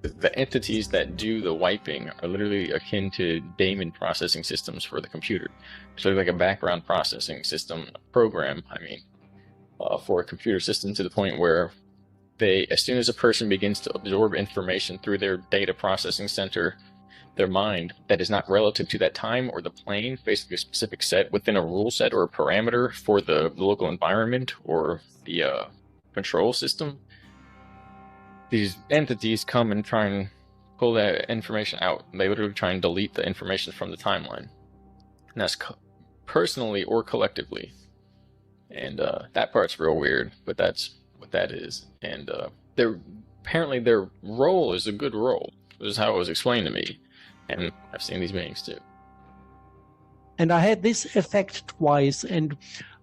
the entities that do the wiping are literally akin to daemon processing systems for the computer. So like a background processing system program, for a computer system, to the point where as soon as a person begins to absorb information through their data processing center, their mind, that is not relative to that time or the plane, basically a specific set within a rule set or a parameter for the local environment or the control system, these entities come and try and pull that information out. They literally try and delete the information from the timeline. And that's personally or collectively. And that part's real weird, but that's what that is. And apparently their role is a good role. This is how it was explained to me. And I've seen these beings too. And I had this effect twice. And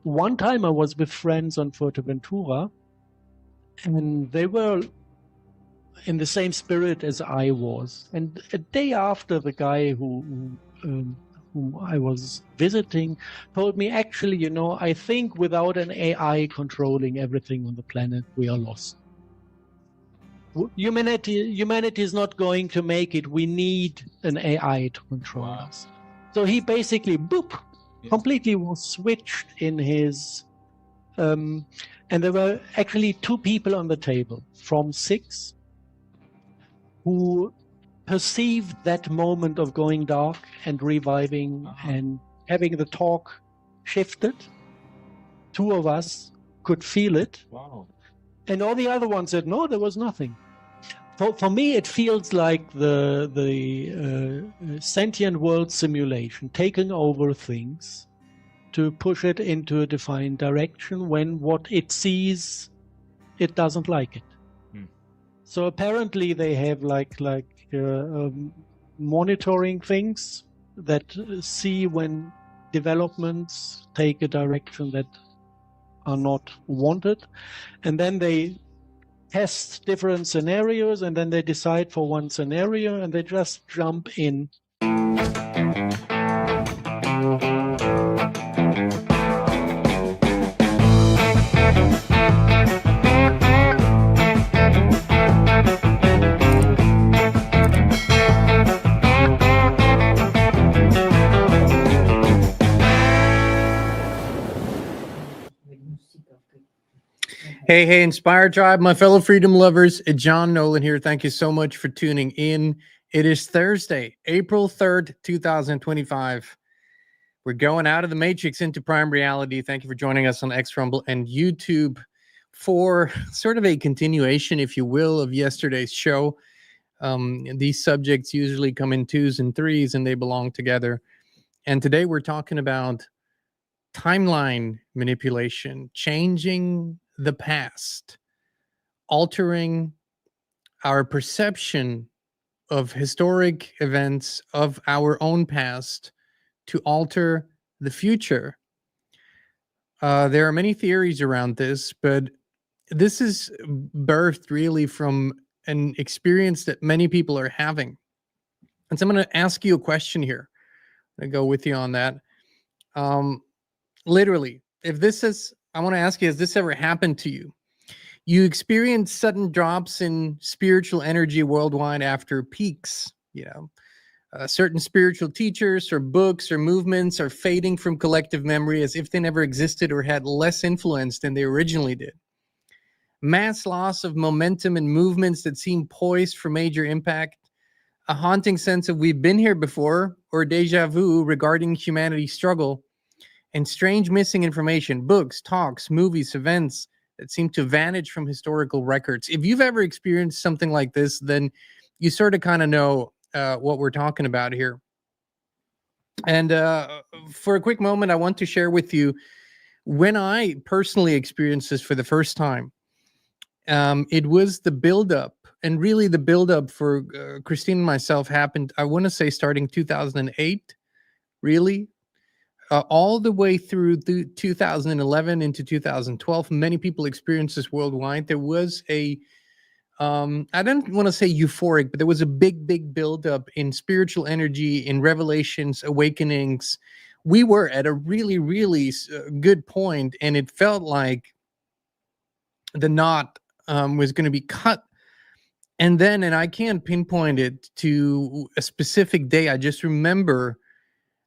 one time I was with friends on Fuerteventura, and they were in the same spirit as I was. And a day after, the guy whom I was visiting told me, actually, you know, I think without an AI controlling everything on the planet, we are lost. Humanity is not going to make it. We need an AI to control us. So he basically, boop, completely was switched in his... and there were actually 2 people on the table from 6 who perceived that moment of going dark and reviving and having the talk shifted. 2 of us could feel it. Wow. And all the other ones said, no, there was nothing. For me, it feels like the sentient world simulation, taking over things to push it into a defined direction when what it sees, it doesn't like it. So apparently they have like monitoring things that see when developments take a direction that are not wanted, and then they test different scenarios, and then they decide for one scenario, and they just jump in. Hey, Inspire Tribe, my fellow freedom lovers, John Nolan here. Thank you so much for tuning in. It is Thursday, April 3rd, 2025. We're going out of the Matrix into Prime Reality. Thank you for joining us on X Rumble and YouTube for sort of a continuation, if you will, of yesterday's show. These subjects usually come in 2s and 3s, and they belong together. And today we're talking about timeline manipulation, changing the past, altering our perception of historic events of our own past to alter the future. There are many theories around this, but this is birthed really from an experience that many people are having. And so I'm going to ask you a question here. I'm going to go with you on that. Literally, I want to ask you, has this ever happened to you? You experience sudden drops in spiritual energy worldwide after peaks. Certain spiritual teachers or books or movements are fading from collective memory as if they never existed or had less influence than they originally did. Mass loss of momentum and movements that seem poised for major impact. A haunting sense of we've been here before, or deja vu regarding humanity's struggle. And strange missing information, books, talks, movies, events that seem to vanish from historical records. If you've ever experienced something like this, then you sort of kind of know what we're talking about here. And for a quick moment, I want to share with you when I personally experienced this for the first time. It was the buildup, and really the buildup for Christine and myself happened, I want to say, starting 2008, really. All the way through 2011 into 2012, many people experienced this worldwide. There was I don't want to say euphoric, but there was a big buildup in spiritual energy, in revelations, awakenings. We were at a really, really good point, and it felt like the knot was going to be cut And then, and I can't pinpoint it to a specific day, I just remember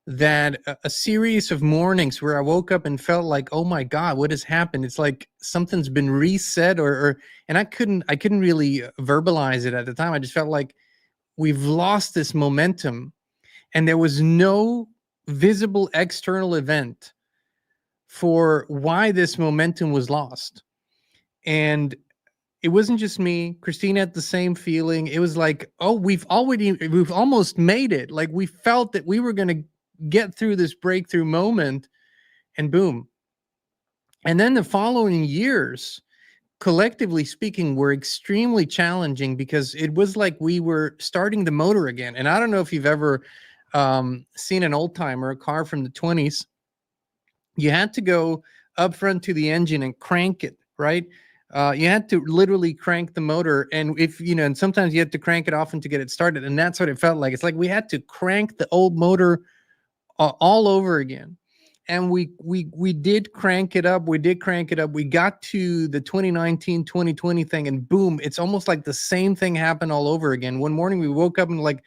that a series of mornings where I woke up and felt like, oh my God, what has happened? It's like something's been reset, or and I couldn't really verbalize it at the time. I just felt like we've lost this momentum, and there was no visible external event for why this momentum was lost. And it wasn't just me. Christina had the same feeling. It was like, oh, we've almost made it. Like we felt that we were going to get through this breakthrough moment, and boom. And then the following years, collectively speaking, were extremely challenging because it was like we were starting the motor again. And I don't know if you've ever seen an old timer, a car from the 20s. You had to go up front to the engine and crank it, right? You had to literally crank the motor, and if you know, and sometimes you had to crank it often to get it started, and that's what it felt like. It's like we had to crank the old motor all over again, and we did crank it up. We did crank it up. We got to the 2019, 2020 thing, and boom! It's almost like the same thing happened all over again. One morning we woke up and like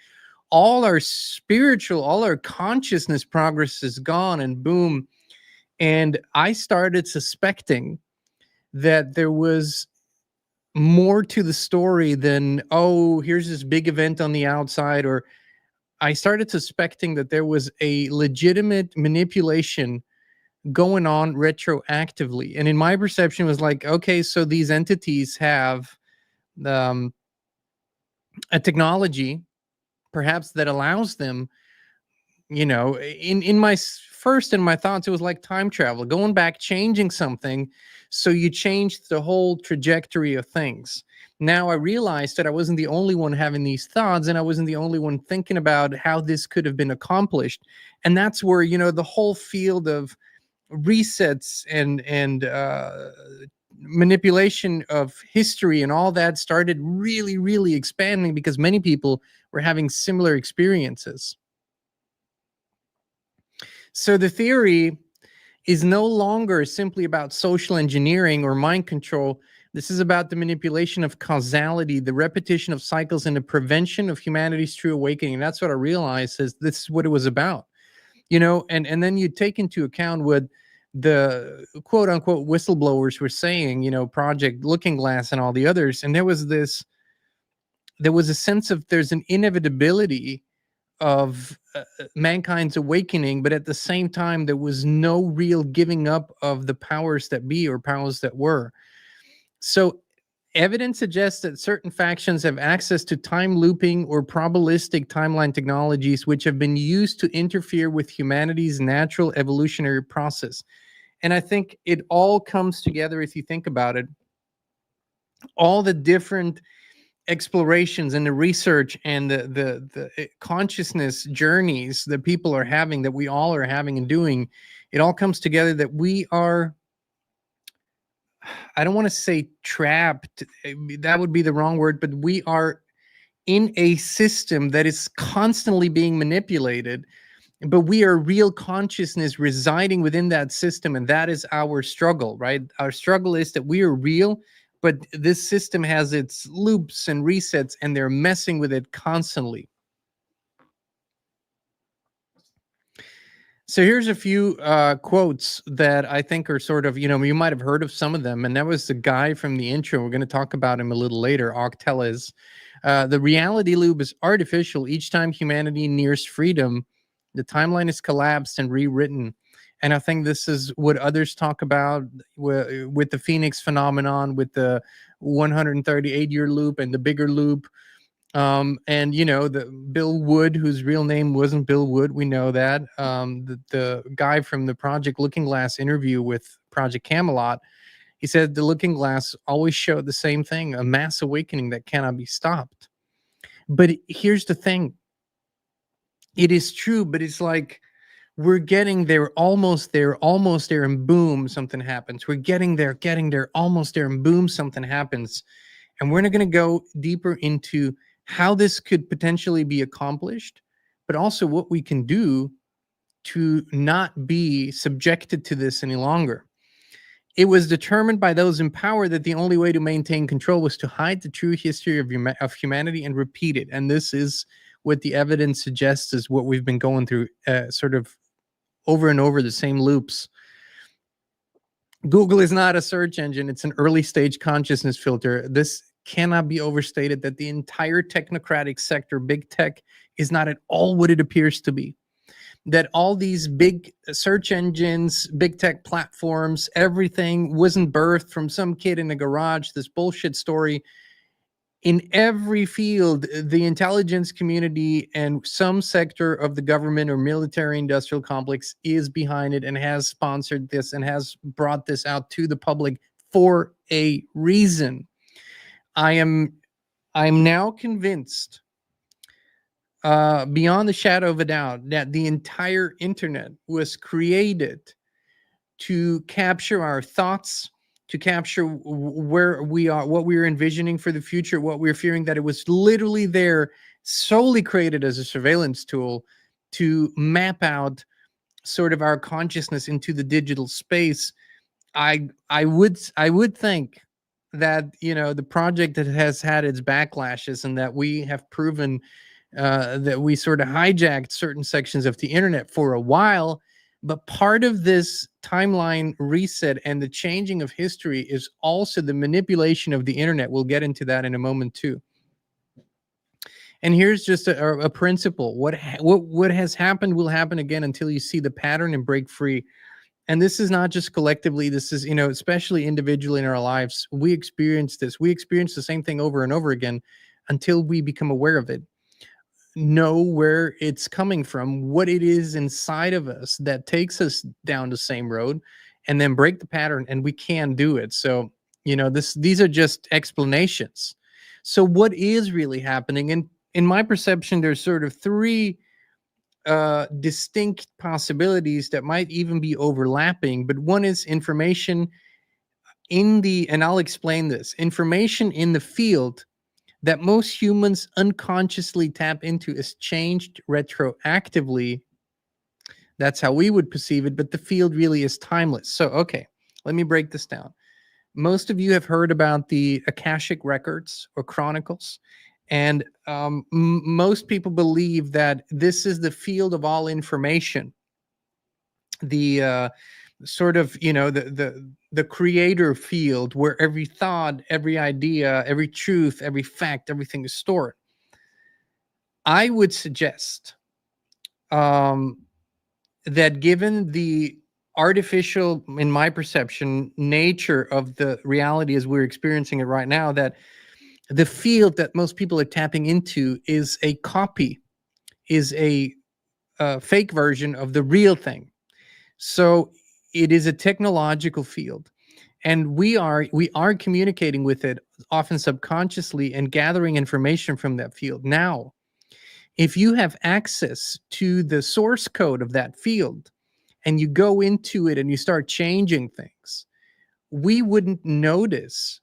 all our spiritual, all our consciousness progress is gone, and boom! And I started suspecting that there was more to the story than, oh, here's this big event on the outside. Or I started suspecting that there was a legitimate manipulation going on retroactively. And in my perception, it was like, okay, so these entities have a technology perhaps that allows them, you know, in my first, in my thoughts, it was like time travel, going back, changing something. So you changed the whole trajectory of things. Now I realized that I wasn't the only one having these thoughts, and I wasn't the only one thinking about how this could have been accomplished. And that's where, you know, the whole field of resets and manipulation of history and all that started really, really expanding, because many people were having similar experiences. So the theory is no longer simply about social engineering or mind control. This is about the manipulation of causality, the repetition of cycles, and the prevention of humanity's true awakening. And that's what I realized, is this is what it was about. You know, and then you take into account what the quote unquote whistleblowers were saying, you know, Project Looking Glass and all the others. And there was a sense of there's an inevitability of mankind's awakening, but at the same time, there was no real giving up of the powers that be or powers that were. So evidence suggests that certain factions have access to time looping or probabilistic timeline technologies, which have been used to interfere with humanity's natural evolutionary process. And I think it all comes together if you think about it. All the different explorations and the research and the consciousness journeys that people are having, that we all are having and doing, it all comes together that we are, I don't want to say trapped, that would be the wrong word, but we are in a system that is constantly being manipulated, but we are real consciousness residing within that system, and that is our struggle, right? Our struggle is that we are real, but this system has its loops and resets, and they're messing with it constantly. So here's a few quotes that I think are sort of, you know, you might have heard of some of them. And that was the guy from the intro. We're going to talk about him a little later, Octeles. The reality loop is artificial. Each time humanity nears freedom, the timeline is collapsed and rewritten. And I think this is what others talk about with the Phoenix phenomenon, with the 138-year loop and the bigger loop. And you know, the Bill Wood, whose real name wasn't Bill Wood, we know that. The guy from the Project Looking Glass interview with Project Camelot, he said the Looking Glass always showed the same thing, a mass awakening that cannot be stopped. But here's the thing. It is true, but it's like we're getting there, almost there, and boom, something happens. We're getting there, almost there, and boom, something happens. And we're not going to go deeper into how this could potentially be accomplished, but also what we can do to not be subjected to this any longer. It was determined by those in power that the only way to maintain control was to hide the true history of humanity and repeat it. And this is what the evidence suggests is what we've been going through, sort of over and over, the same loops. Google is not a search engine. It's an early stage consciousness filter. This cannot be overstated, that the entire technocratic sector, big tech, is not at all what it appears to be. That all these big search engines, big tech platforms, everything wasn't birthed from some kid in a garage, this bullshit story. In every field, the intelligence community and some sector of the government or military industrial complex is behind it and has sponsored this and has brought this out to the public for a reason. I'm now convinced, beyond the shadow of a doubt, that the entire internet was created to capture our thoughts, to capture where we are, what we're envisioning for the future, what we're fearing, that it was literally there, solely created as a surveillance tool to map out sort of our consciousness into the digital space. I would think that, you know, the project that has had its backlashes and that we have proven that we sort of hijacked certain sections of the internet for a while, but part of this timeline reset and the changing of history is also the manipulation of the internet. We'll get into that in a moment too. And here's just a principle. What has happened will happen again until you see the pattern and break free. And this is not just collectively, this is, you know, especially individually in our lives. We experience this. We experience the same thing over and over again until we become aware of it. Know where it's coming from, what it is inside of us that takes us down the same road, and then break the pattern, and we can do it. So, you know, these are just explanations. So what is really happening? And in my perception, there's sort of three distinct possibilities that might even be overlapping, but one is information in the, and I'll explain this, information in the field that most humans unconsciously tap into is changed retroactively. That's how we would perceive it, but the field really is timeless. So, okay, let me break this down. Most of you have heard about the Akashic records or chronicles, and most people believe that this is the field of all information. The sort of, you know, the creator field where every thought, every idea, every truth, every fact, everything is stored. I would suggest that given the artificial, in my perception, nature of the reality as we're experiencing it right now, that the field that most people are tapping into is a copy, is a fake version of the real thing. So it is a technological field, and we are communicating with it, often subconsciously, and gathering information from that field. Now, if you have access to the source code of that field and you go into it and you start changing things, we wouldn't notice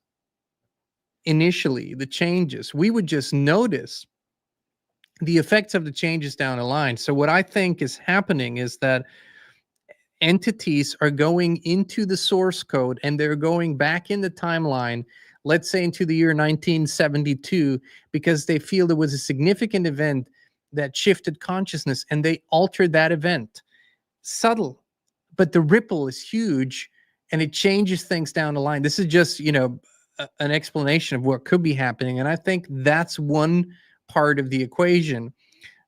initially the changes. We would just notice the effects of the changes down the line. So what I think is happening is that entities are going into the source code and they're going back in the timeline, let's say into the year 1972, because they feel there was a significant event that shifted consciousness, and they altered that event. Subtle, but the ripple is huge, and it changes things down the line. This is just, you know, an explanation of what could be happening, and I think that's one part of the equation.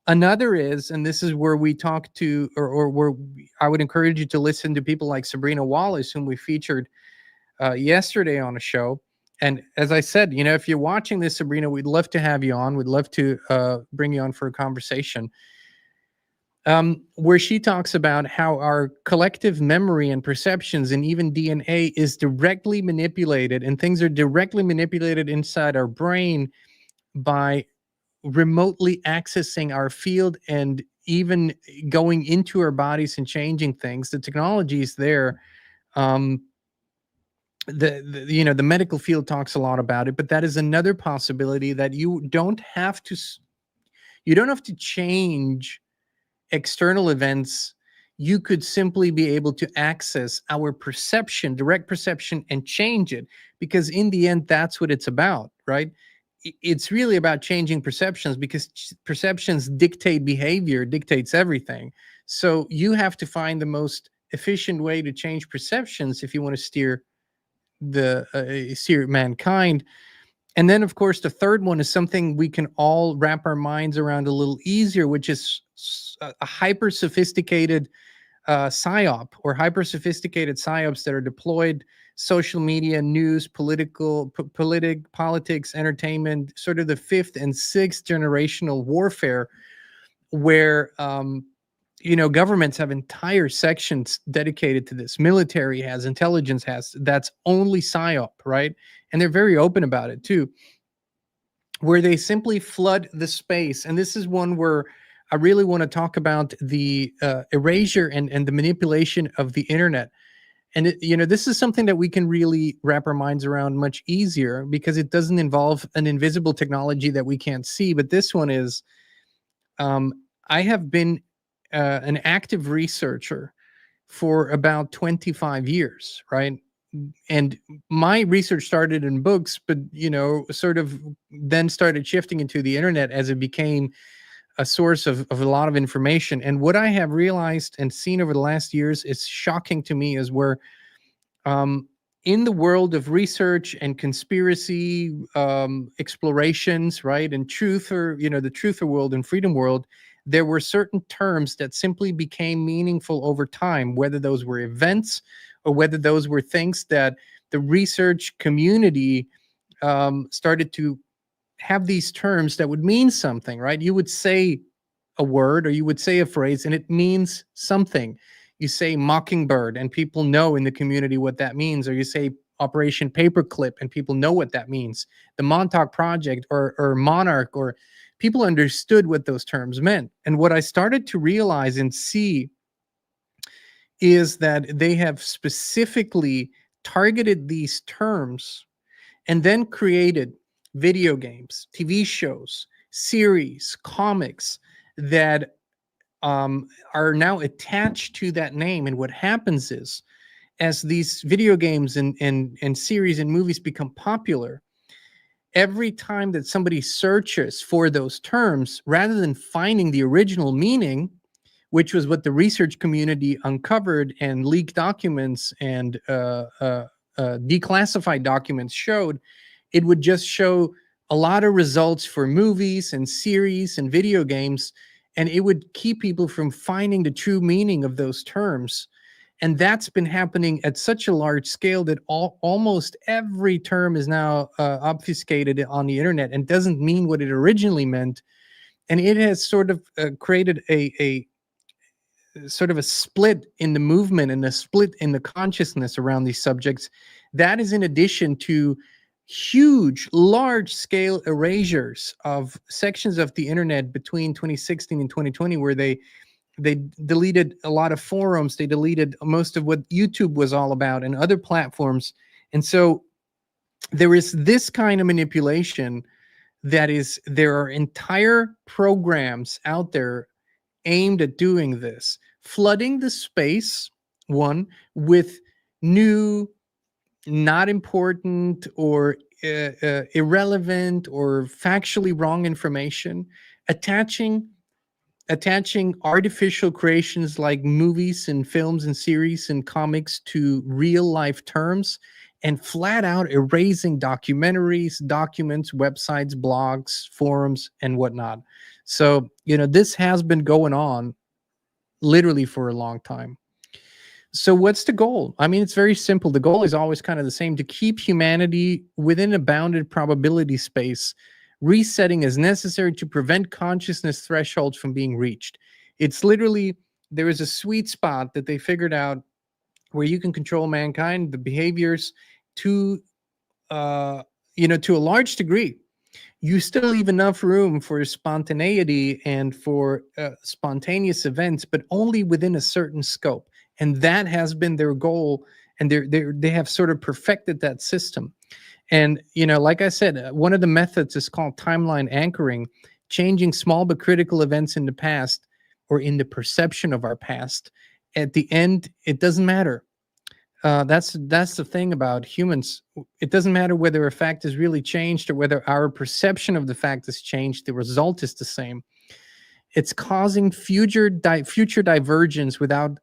Another is, and this is where we talk to, or where I would encourage you to listen to people like Sabrina Wallace, whom we featured yesterday on a show. And as I said, you know, if you're watching this, Sabrina, we'd love to have you on. We'd love to bring you on for a conversation, where she talks about how our collective memory and perceptions and even DNA is directly manipulated, and things are directly manipulated inside our brain by remotely accessing our field and even going into our bodies and changing things. The technology is there. You know, the medical field talks a lot about it, but that is another possibility, that you don't have to change external events. you could simply be able to access our perception, direct perception, and change it. Because in the end, that's what it's about, right? It's really about changing perceptions, because perceptions dictate behavior, dictates everything. So you have to find the most efficient way to change perceptions if you want to steer mankind. And then, of course, the third one is something we can all wrap our minds around a little easier, which is a hyper sophisticated psyop, or hyper sophisticated psyops that are deployed: social media, news, politics, entertainment, sort of the fifth and sixth generational warfare, where governments have entire sections dedicated to this. Military has, intelligence has. That's only psyop, right? And they're very open about it too, where they simply flood the space. And this is one where I really want to talk about the erasure and the manipulation of the internet. And this is something that we can really wrap our minds around much easier, because it doesn't involve an invisible technology that we can't see. But this one is, I have been an active researcher for about 25 years, right? And my research started in books, but sort of then started shifting into the internet as it became a source of a lot of information. And what I have realized and seen over the last years is shocking to me, is where in the world of research and conspiracy explorations, right, and truth, or the truther world and freedom world, there were certain terms that simply became meaningful over time, whether those were events or whether those were things that the research community started to have these terms that would mean something, right? You would say a word, or you would say a phrase, and it means something. You say mockingbird, and people know in the community what that means. Or you say Operation Paperclip, and people know what that means. The Montauk Project, or Monarch, or people understood what those terms meant. And what I started to realize and see is that they have specifically targeted these terms and then created video games, TV shows, series, comics that are now attached to that name. And what happens is, as these video games and series and movies become popular, every time that somebody searches for those terms, rather than finding the original meaning, which was what the research community uncovered and leaked documents and declassified documents showed, it would just show a lot of results for movies and series and video games, and it would keep people from finding the true meaning of those terms. And that's been happening at such a large scale that almost every term is now obfuscated on the internet and doesn't mean what it originally meant. And it has sort of created a sort of a split in the movement and a split in the consciousness around these subjects. That is in addition to huge, large-scale erasures of sections of the internet between 2016 and 2020, where they deleted a lot of forums. They deleted most of what YouTube was all about and other platforms. And so there is this kind of manipulation there are entire programs out there aimed at doing this, flooding the space, one, with new, not important, or irrelevant, or factually wrong information, attaching artificial creations like movies and films and series and comics to real life terms, and flat out erasing documentaries, documents, websites, blogs, forums, and whatnot. So, this has been going on literally for a long time. So what's the goal? I mean, it's very simple. The goal is always kind of the same: to keep humanity within a bounded probability space, resetting as necessary to prevent consciousness thresholds from being reached. It's literally, there is a sweet spot that they figured out where you can control mankind, the behaviors, to a large degree. You still leave enough room for spontaneity and for spontaneous events, but only within a certain scope. And that has been their goal, and they have sort of perfected that system. And, like I said, one of the methods is called timeline anchoring, changing small but critical events in the past, or in the perception of our past, at the end, it doesn't matter. That's the thing about humans. It doesn't matter whether a fact is really changed or whether our perception of the fact has changed. The result is the same. It's causing future divergence without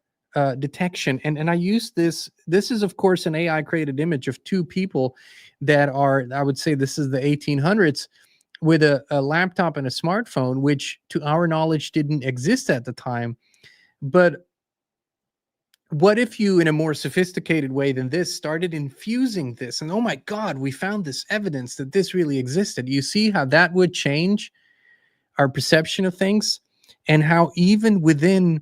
detection. And I use this. This is, of course, an AI created image of two people that are, I would say this is the 1800s, with a laptop and a smartphone, which to our knowledge didn't exist at the time. But what if you, in a more sophisticated way than this, started infusing this? And oh my God, we found this evidence that this really existed. You see how that would change our perception of things, and how even within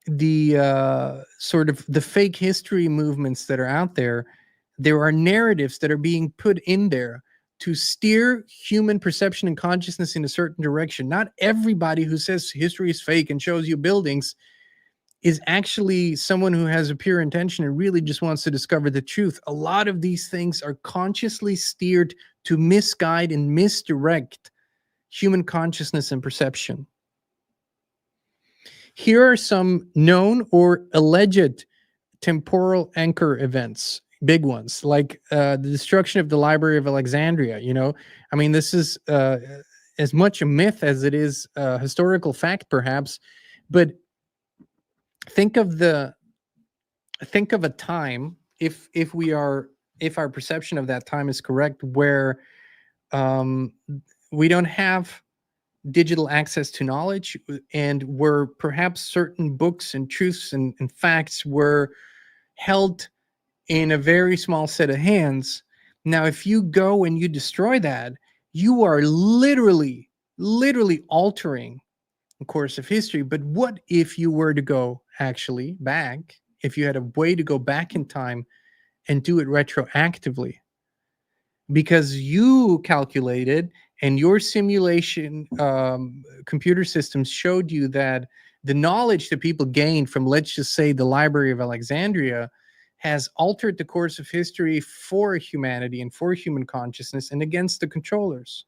the sort of the fake history movements that are out there, there are narratives that are being put in there to steer human perception and consciousness in a certain direction. Not everybody who says history is fake and shows you buildings is actually someone who has a pure intention and really just wants to discover the truth. A lot of these things are consciously steered to misguide and misdirect human consciousness and perception. Here are some known or alleged temporal anchor events, big ones, like the destruction of the Library of Alexandria. You know, I mean, this is as much a myth as it is a historical fact, perhaps. But think of a time, if our perception of that time is correct, where we don't have digital access to knowledge, and where perhaps certain books and truths and facts were held in a very small set of hands. Now, if you go and you destroy that, you are literally altering the course of history. But what if you were to go actually back, if you had a way to go back in time and do it retroactively? Because you calculated and your simulation computer systems showed you that the knowledge that people gained from, let's just say, the Library of Alexandria has altered the course of history for humanity and for human consciousness and against the controllers.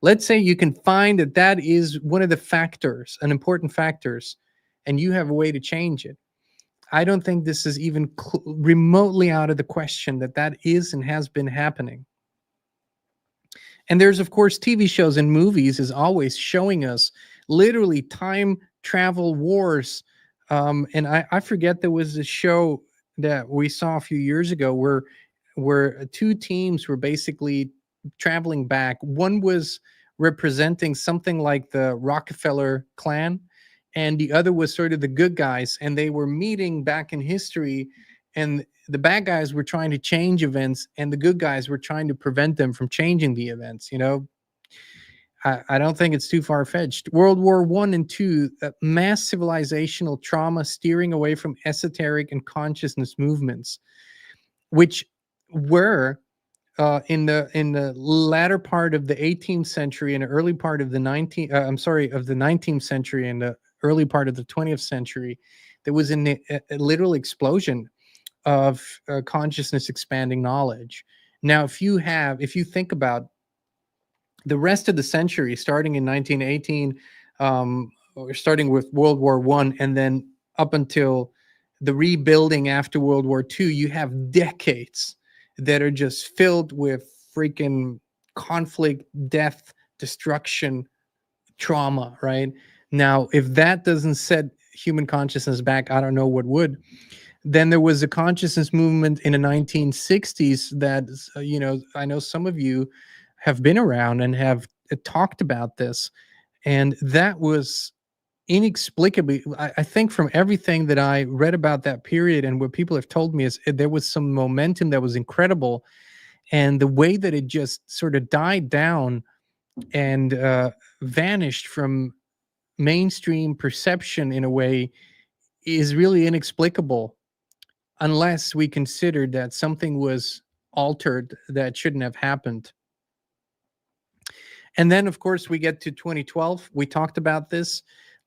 Let's say you can find that that is one of the factors, an important factors, and you have a way to change it. I don't think this is even remotely out of the question that that is and has been happening. And there's, of course, TV shows and movies is always showing us literally time travel wars. And I forget, there was a show that we saw a few years ago where two teams were basically traveling back. One was representing something like the Rockefeller clan, and the other was sort of the good guys, and they were meeting back in history, and the bad guys were trying to change events and the good guys were trying to prevent them from changing the events. You know, I don't think it's too far-fetched. World War I and II, mass civilizational trauma steering away from esoteric and consciousness movements, which were in the latter part of the 18th century and the early part of the 19th century and the early part of the 20th century. There was a literal explosion of consciousness expanding knowledge. Now, if you think about the rest of the century, starting in 1918, or starting with World War I, and then up until the rebuilding after World War II, you have decades that are just filled with freaking conflict, death, destruction, trauma, right? Now, if that doesn't set human consciousness back, I don't know what would. Then there was a consciousness movement in the 1960s that, I know some of you have been around and have talked about this. And that was inexplicably, I think from everything that I read about that period and what people have told me, is there was some momentum that was incredible. And the way that it just sort of died down and vanished from mainstream perception in a way is really inexplicable, unless we considered that something was altered that shouldn't have happened. And then, of course, we get to 2012. We talked about this.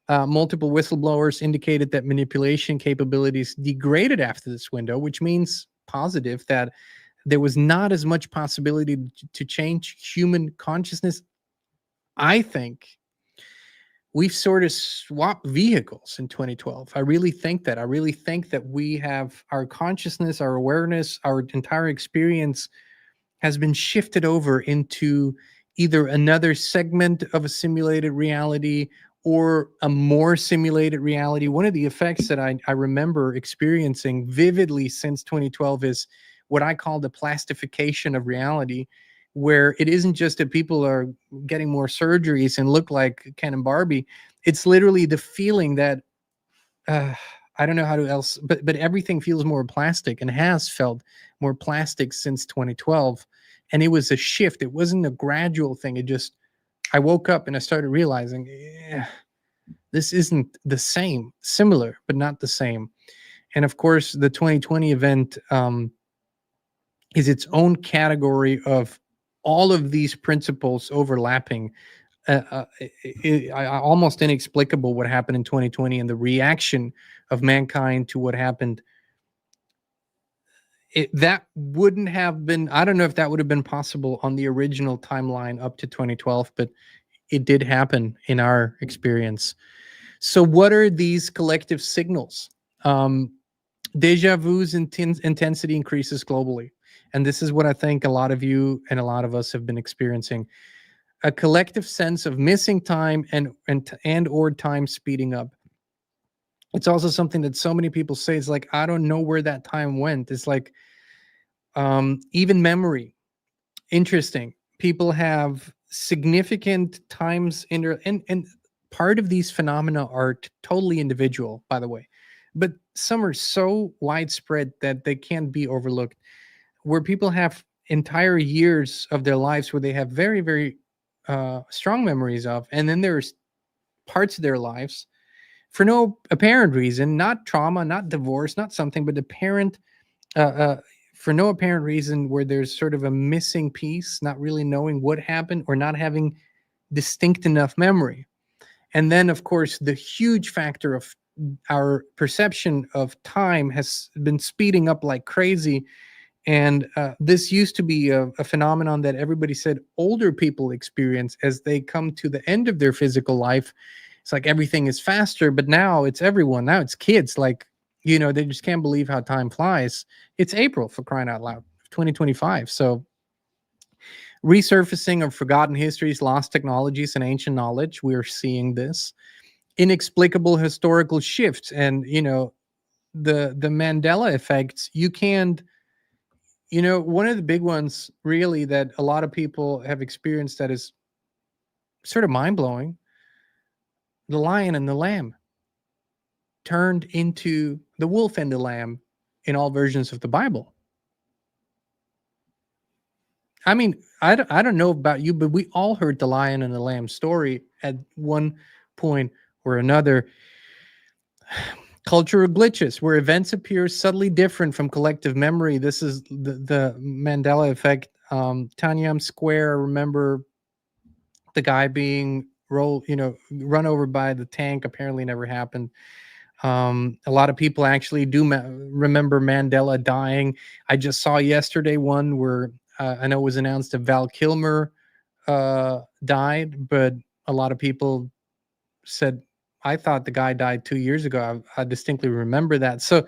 Multiple whistleblowers indicated that manipulation capabilities degraded after this window, which means positive, that there was not as much possibility to change human consciousness. I think we've sort of swapped vehicles in 2012. I really think that. I really think that we have our consciousness, our awareness, our entire experience has been shifted over into either another segment of a simulated reality or a more simulated reality. One of the effects that I remember experiencing vividly since 2012 is what I call the plastification of reality, where it isn't just that people are getting more surgeries and look like Ken and Barbie. It's literally the feeling that I don't know how to else, but everything feels more plastic and has felt more plastic since 2012. And it was a shift. It wasn't a gradual thing. It just, I woke up and I started realizing, this isn't the same, similar, but not the same. And of course, the 2020 event is its own category of all of these principles overlapping. Almost inexplicable what happened in 2020 and the reaction of mankind to what happened. That wouldn't have been, I don't know if that would have been possible on the original timeline up to 2012, but it did happen in our experience. So what are these collective signals? Deja vu's intensity increases globally. And this is what I think a lot of you and a lot of us have been experiencing. A collective sense of missing time and or time speeding up. It's also something that so many people say, it's like, I don't know where that time went. It's like, even memory. Interesting. People have significant times and part of these phenomena are totally individual, by the way, but some are so widespread that they can't be overlooked, where people have entire years of their lives where they have very, very strong memories of, and then there's parts of their lives for no apparent reason, not trauma, not divorce, not something, but apparent for no apparent reason, where there's sort of a missing piece, not really knowing what happened or not having distinct enough memory. And then, of course, the huge factor of our perception of time has been speeding up like crazy. And this used to be a phenomenon that everybody said older people experience as they come to the end of their physical life. It's like everything is faster, but now it's everyone. Now it's kids. Like, you know, they just can't believe how time flies. It's April, for crying out loud, 2025. So resurfacing of forgotten histories, lost technologies, and ancient knowledge. We're seeing this. Inexplicable historical shifts. And, you know, the Mandela effects, you can't, you know, one of the big ones really that a lot of people have experienced that is sort of mind-blowing, the lion and the lamb turned into the wolf and the lamb in all versions of the Bible. I mean, I don't know about you, but we all heard the lion and the lamb story at one point or another. Cultural glitches, where events appear subtly different from collective memory. This is the Mandela effect. Tanyam Square, I remember the guy being run over by the tank, apparently never happened. A lot of people actually do remember Mandela dying. I just saw yesterday one where I know it was announced that Val Kilmer died, but a lot of people said, I thought the guy died 2 years ago. I distinctly remember that. So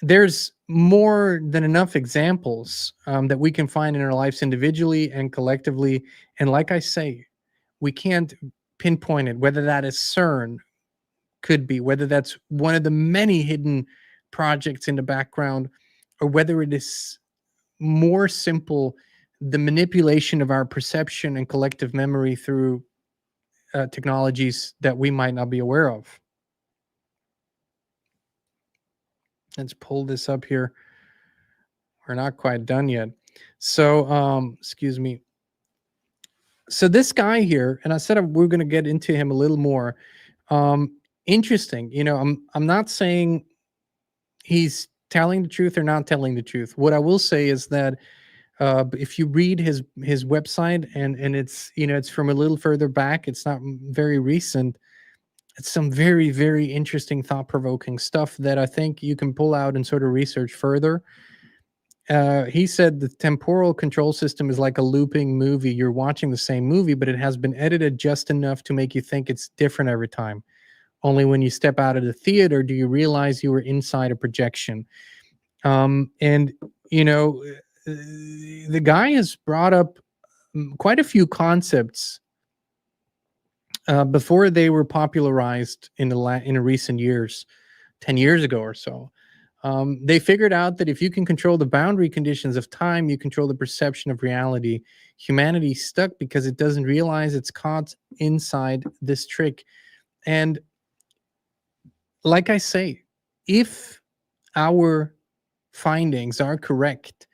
there's more than enough examples that we can find in our lives individually and collectively. And like I say, we can't pinpoint it, whether that is CERN, could be, whether that's one of the many hidden projects in the background, or whether it is more simple, the manipulation of our perception and collective memory through technologies that we might not be aware of. Let's pull this up here. We're not quite done yet. So, excuse me. So this guy here, and I said we're going to get into him a little more. Interesting. You know, I'm not saying he's telling the truth or not telling the truth. What I will say is that if you read his website and it's, you know, it's from a little further back, it's not very recent. It's some very, very interesting, thought-provoking stuff that I think you can pull out and sort of research further. He said the temporal control system is like a looping movie. You're watching the same movie, but it has been edited just enough to make you think it's different every time. Only when you step out of the theater do you realize you were inside a projection. And, you know, the guy has brought up quite a few concepts before they were popularized in the recent years, 10 years ago or so. They figured out that if you can control the boundary conditions of time, you control the perception of reality. Humanity's stuck because it doesn't realize it's caught inside this trick. And like I say, if our findings are correct,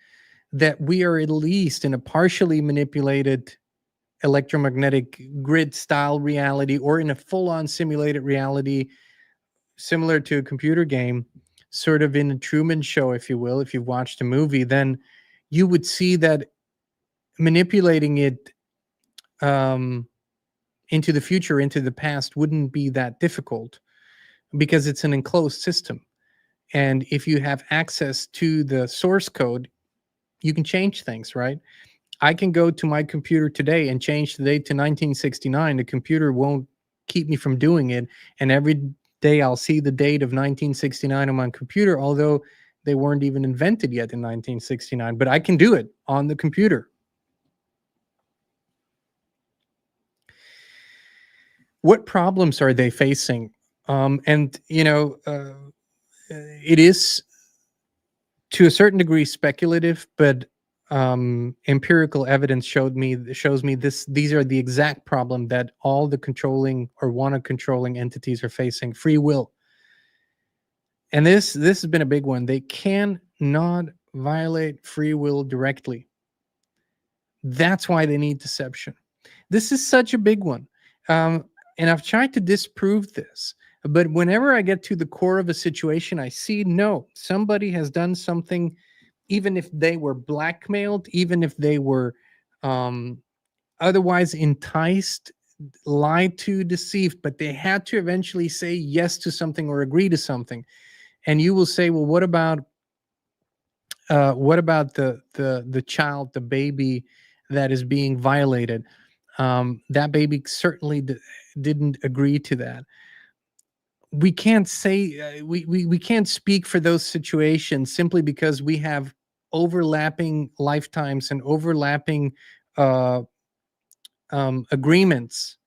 that we are at least in a partially manipulated electromagnetic grid style reality, or in a full-on simulated reality similar to a computer game, sort of in a Truman Show, if you will, if you've watched a movie, then you would see that manipulating it into the future, into the past, wouldn't be that difficult because it's an enclosed system. And if you have access to the source code, you can change things, right? I can go to my computer today and change the date to 1969. The computer won't keep me from doing it. And every day I'll see the date of 1969 on my computer, although they weren't even invented yet in 1969. But I can do it on the computer. What problems are they facing? And, you know, it is to a certain degree speculative, but empirical evidence shows me these are the exact problem that all the controlling or wanna controlling entities are facing: free will. And this has been a big one. They cannot violate free will directly. That's why they need deception. This is such a big one. And I've tried to disprove this, but whenever I get to the core of a situation, I see, no, somebody has done something, even if they were blackmailed, even if they were otherwise enticed, lied to, deceived, but they had to eventually say yes to something or agree to something. And you will say, well, what about the child, the baby that is being violated? That baby certainly didn't agree to that. We can't say we can't speak for those situations simply because we have overlapping lifetimes and overlapping agreements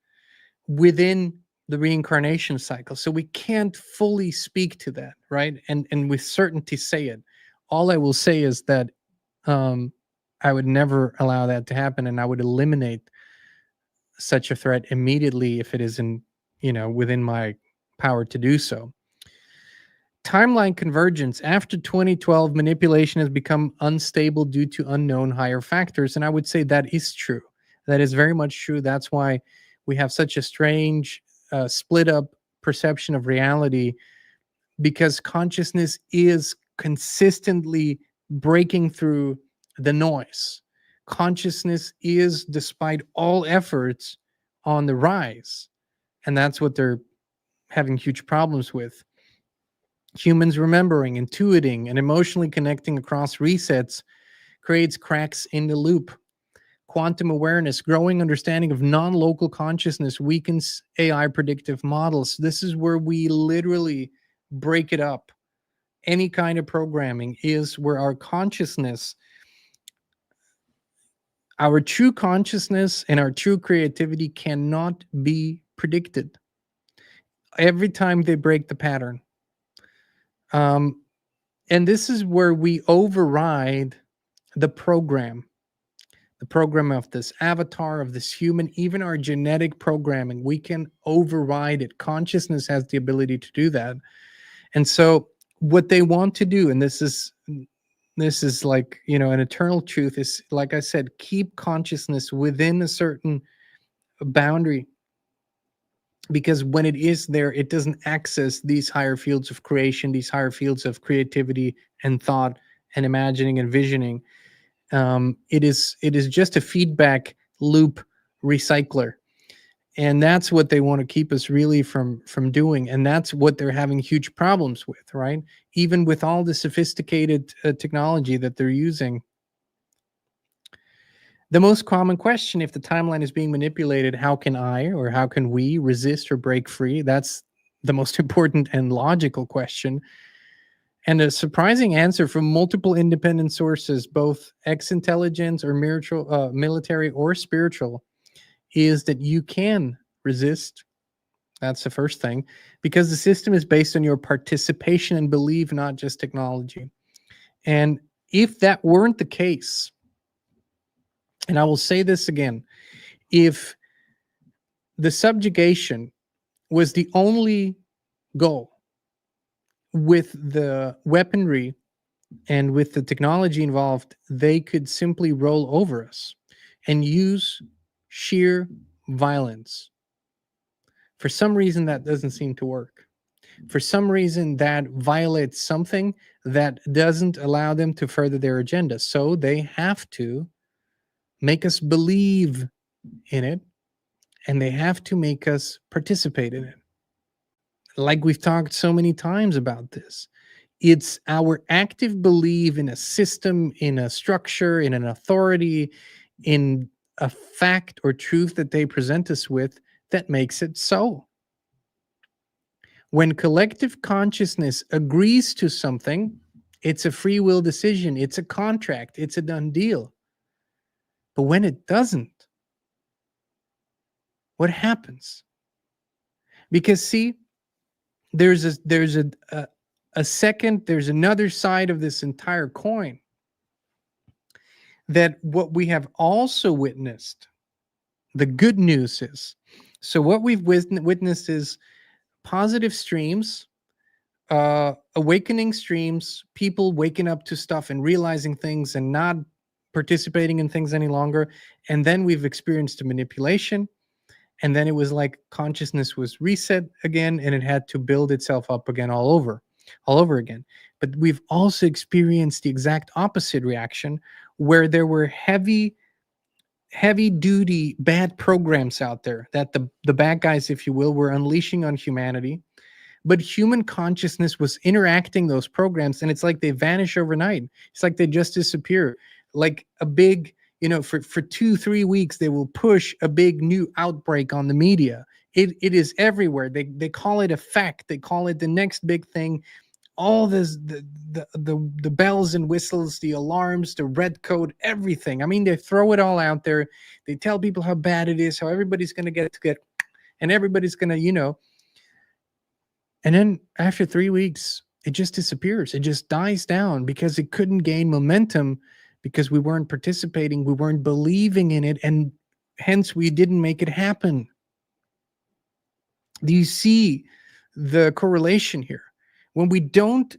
within the reincarnation cycle. So we can't fully speak to that, right? And with certainty say it. All I will say is that I would never allow that to happen, and I would eliminate such a threat immediately if it isn't, you know, within my power to do so. Timeline convergence. After 2012, manipulation has become unstable due to unknown higher factors. And I would say that is true. That is very much true. That's why we have such a strange split up perception of reality, because consciousness is consistently breaking through the noise. Consciousness is, despite all efforts, on the rise. And that's what they're having huge problems with. Humans remembering, intuiting, and emotionally connecting across resets creates cracks in the loop. Quantum awareness, growing understanding of non-local consciousness weakens AI predictive models. This is where we literally break it up. Any kind of programming is where our consciousness, our true consciousness and our true creativity cannot be predicted. Every time they break the pattern. And this is where we override the program of this avatar, of this human, even our genetic programming. We can override it. Consciousness has the ability to do that. And so what they want to do, and this is like, you know, an eternal truth, is, like I said, keep consciousness within a certain boundary. Because when it is there, it doesn't access these higher fields of creation, these higher fields of creativity and thought and imagining and visioning. It is just a feedback loop recycler. And that's what they want to keep us really from doing. And that's what they're having huge problems with, right? Even with all the sophisticated technology that they're using. The most common question, if the timeline is being manipulated, how can I or how can we resist or break free? That's the most important and logical question. And a surprising answer from multiple independent sources, both ex-intelligence or military or spiritual, is that you can resist. That's the first thing, because the system is based on your participation and belief, not just technology. And if that weren't the case, and I will say this again, if the subjugation was the only goal with the weaponry and with the technology involved, they could simply roll over us and use sheer violence. For some reason, that doesn't seem to work. For some reason, that violates something that doesn't allow them to further their agenda. So they have to make us believe in it, and they have to make us participate in it. Like we've talked so many times about this. It's our active belief in a system, in a structure, in an authority, in a fact or truth that they present us with that makes it so. When collective consciousness agrees to something, it's a free will decision, it's a contract, it's a done deal. But when it doesn't, what happens? Because see, there's another side of this entire coin, that what we have also witnessed, the good news is, so what we've witnessed is positive streams, awakening streams, people waking up to stuff and realizing things and not participating in things any longer. And then we've experienced a manipulation. And then it was like consciousness was reset again, and it had to build itself up again all over again. But we've also experienced the exact opposite reaction, where there were heavy duty bad programs out there that the bad guys, if you will, were unleashing on humanity. But human consciousness was interacting those programs, and it's like they vanish overnight. It's like they just disappear. Like a big, for 2-3 weeks, they will push a big new outbreak on the media. It is everywhere. They call it a fact. They call it the next big thing. All this, the bells and whistles, the alarms, the red code, everything. I mean, they throw it all out there. They tell people how bad it is, how everybody's going to get, and everybody's going to, and then after 3 weeks, it just disappears. It just dies down because it couldn't gain momentum, because we weren't participating, we weren't believing in it, and hence we didn't make it happen. Do you see the correlation here? When we don't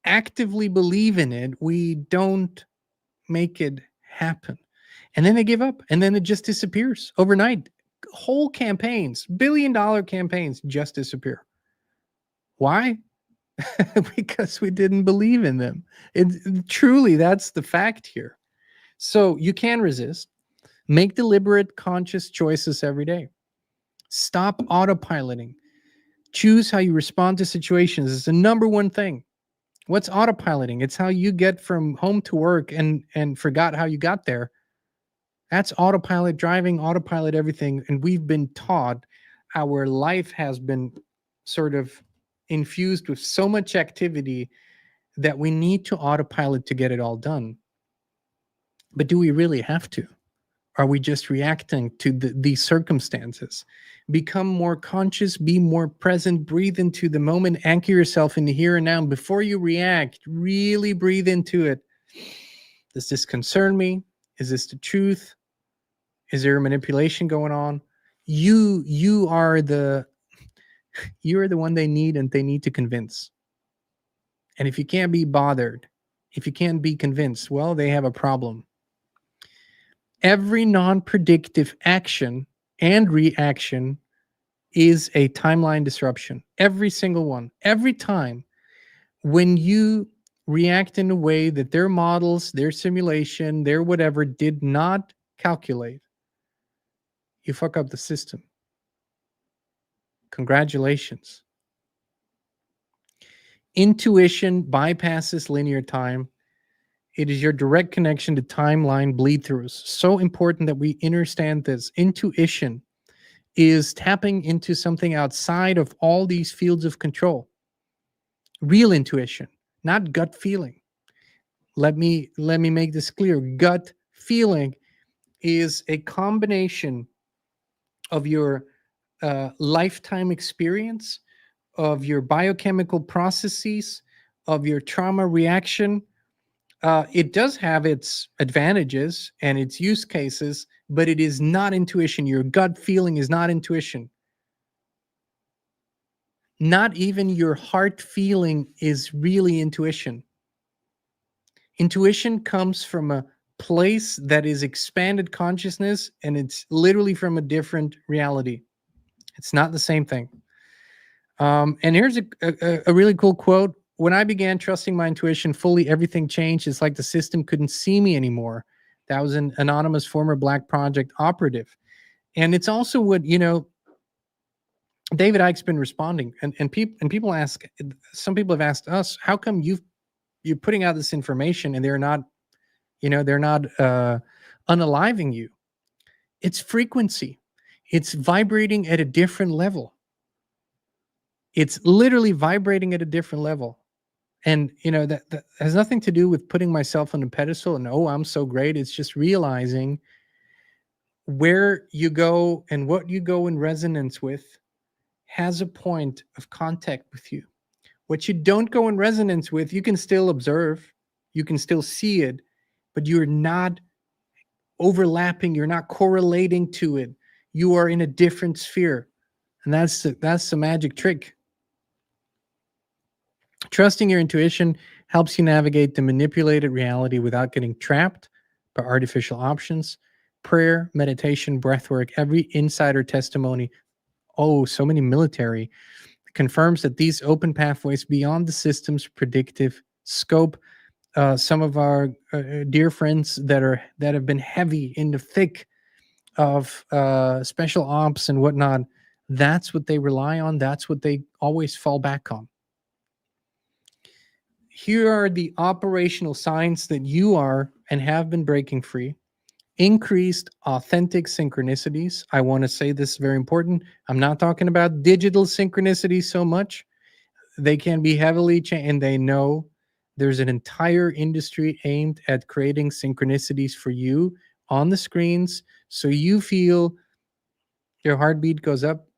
actively believe in it, we don't make it happen. And then they give up, and then it just disappears overnight. Whole campaigns, billion-dollar campaigns, just disappear. Why? Because we didn't believe in them. Truly, that's the fact here. So you can resist. Make deliberate, conscious choices every day. Stop autopiloting. Choose how you respond to situations. It's the number one thing. What's autopiloting? It's how you get from home to work and forgot how you got there. That's autopilot driving, autopilot everything. And we've been taught, our life has been sort of infused with so much activity that we need to autopilot to get it all done. But do we really have to? Are we just reacting to these circumstances? Become more conscious, be more present, breathe into the moment, anchor yourself in the here and now. And before you react, really breathe into it. Does this concern me? Is this the truth? Is there a manipulation going on? You are the one they need, and they need to convince. And if you can't be bothered, if you can't be convinced, well, they have a problem. Every non-predictive action and reaction is a timeline disruption. Every single one. Every time when you react in a way that their models, their simulation, their whatever did not calculate, you fuck up the system. Congratulations. Intuition bypasses linear time. It is your direct connection to timeline bleed-throughs. So important that we understand this. Intuition is tapping into something outside of all these fields of control. Real intuition, not gut feeling. Let me make this clear. Gut feeling is a combination of your lifetime experience, of your biochemical processes, of your trauma reaction. It does have its advantages and its use cases, but it is not intuition. Your gut feeling is not intuition. Not even your heart feeling is really intuition. Intuition comes from a place that is expanded consciousness, and it's literally from a different reality. It's not the same thing. And here's a really cool quote. When I began trusting my intuition fully, everything changed. It's like the system couldn't see me anymore. That was an anonymous former Black Project operative. And it's also what, David Icke's been responding. And people ask, some people have asked us, how come you're putting out this information and they're not unaliving you? It's frequency. It's vibrating at a different level. It's literally vibrating at a different level. And, that has nothing to do with putting myself on a pedestal and, oh, I'm so great. It's just realizing where you go and what you go in resonance with has a point of contact with you. What you don't go in resonance with, you can still observe, you can still see it, but you're not overlapping, you're not correlating to it. You are in a different sphere. And that's the magic trick. Trusting your intuition helps you navigate the manipulated reality without getting trapped by artificial options. Prayer, meditation, breathwork, every insider testimony, so many military, confirms that these open pathways beyond the system's predictive scope. Some of our dear friends that have been heavy in the thick of special ops and whatnot, that's what they rely on. That's what they always fall back on. Here are the operational signs that you are and have been breaking free. Increased authentic synchronicities. I want to say this is very important. I'm not talking about digital synchronicities so much. They can be heavily changed, and they know there's an entire industry aimed at creating synchronicities for you on the screens so you feel your heartbeat goes up.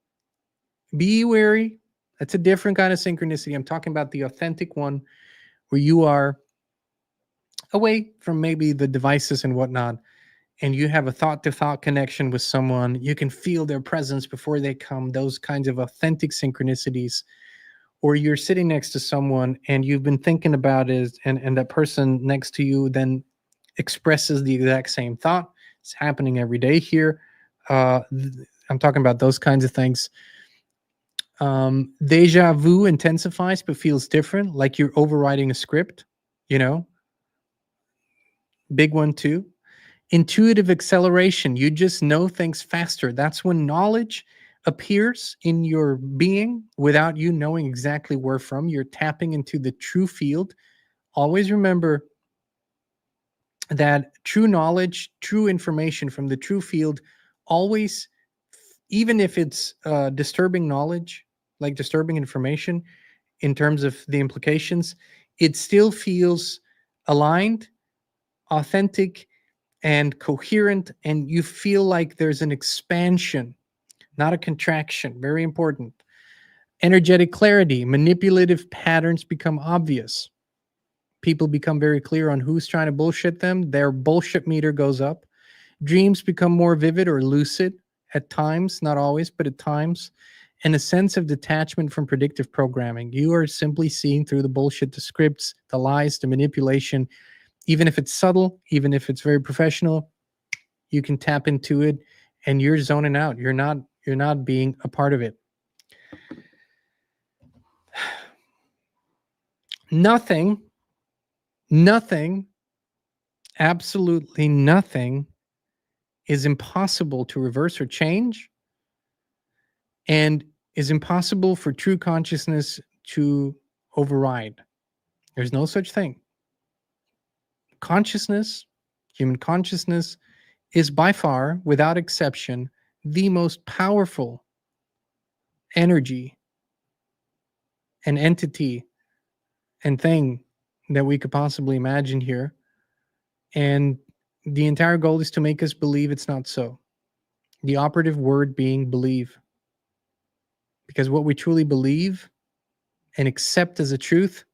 Be wary. That's a different kind of synchronicity. I'm talking about the authentic one where you are away from maybe the devices and whatnot, and you have a thought-to-thought connection with someone. You can feel their presence before they come, those kinds of authentic synchronicities. Or you're sitting next to someone and you've been thinking about it, and that person next to you then expresses the exact same thought. It's happening every day here. I'm talking about those kinds of things. Deja vu intensifies but feels different, like you're overriding a script, Big one too. Intuitive acceleration. You just know things faster. That's when knowledge appears in your being without you knowing exactly where from. You're tapping into the true field. Always remember that true knowledge, true information from the true field, always, even if it's disturbing knowledge, like disturbing information in terms of the implications, it still feels aligned, authentic, and coherent, and you feel like there's an expansion, not a contraction. Very important. Energetic clarity. Manipulative patterns become obvious. People become very clear on who's trying to bullshit them. Their bullshit meter goes up. Dreams become more vivid or lucid at times, not always, but at times. And a sense of detachment from predictive programming. You are simply seeing through the bullshit, the scripts, the lies, the manipulation. Even if it's subtle, even if it's very professional, you can tap into it and you're zoning out. You're not being a part of it. Nothing, absolutely nothing is impossible to reverse or change. And is impossible for true consciousness to override. There's no such thing. Consciousness, human consciousness, is by far, without exception, the most powerful energy and entity and thing that we could possibly imagine here. And the entire goal is to make us believe it's not so. The operative word being believe. Because what we truly believe and accept as a truth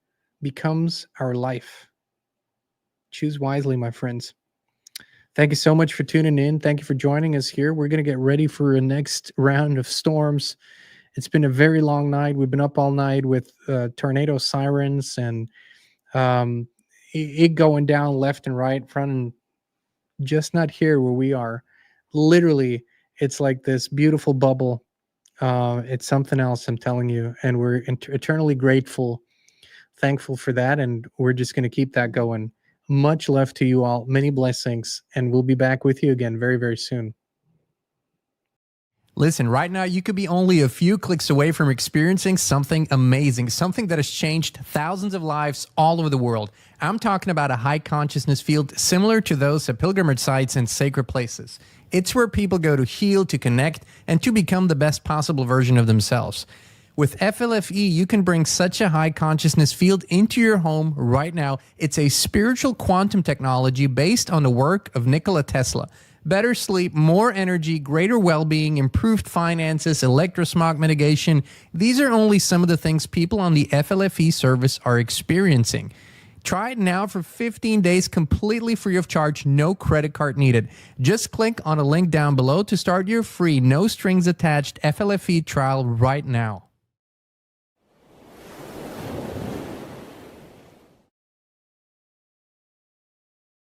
becomes our life. Choose wisely, my friends. Thank you so much for tuning in. Thank you for joining us here. We're going to get ready for a next round of storms. It's been a very long night. We've been up all night with tornado sirens and it going down left and right, front and just not here where we are. Literally, it's like this beautiful bubble. It's something else, I'm telling you. And we're eternally grateful, thankful for that. And we're just going to keep that going. Much love to you all. Many blessings. And we'll be back with you again very, very soon. Listen, right now you could be only a few clicks away from experiencing something amazing, something that has changed thousands of lives all over the world. I'm talking about a high consciousness field similar to those at pilgrimage sites and sacred places. It's where people go to heal, to connect, and to become the best possible version of themselves. With FLFE, you can bring such a high consciousness field into your home right now. It's a spiritual quantum technology based on the work of Nikola Tesla. Better sleep, more energy, greater well-being, improved finances, electrosmog mitigation. These are only some of the things people on the FLFE service are experiencing. Try it now for 15 days completely free of charge, no credit card needed. Just click on a link down below to start your free, no strings attached FLFE trial right now.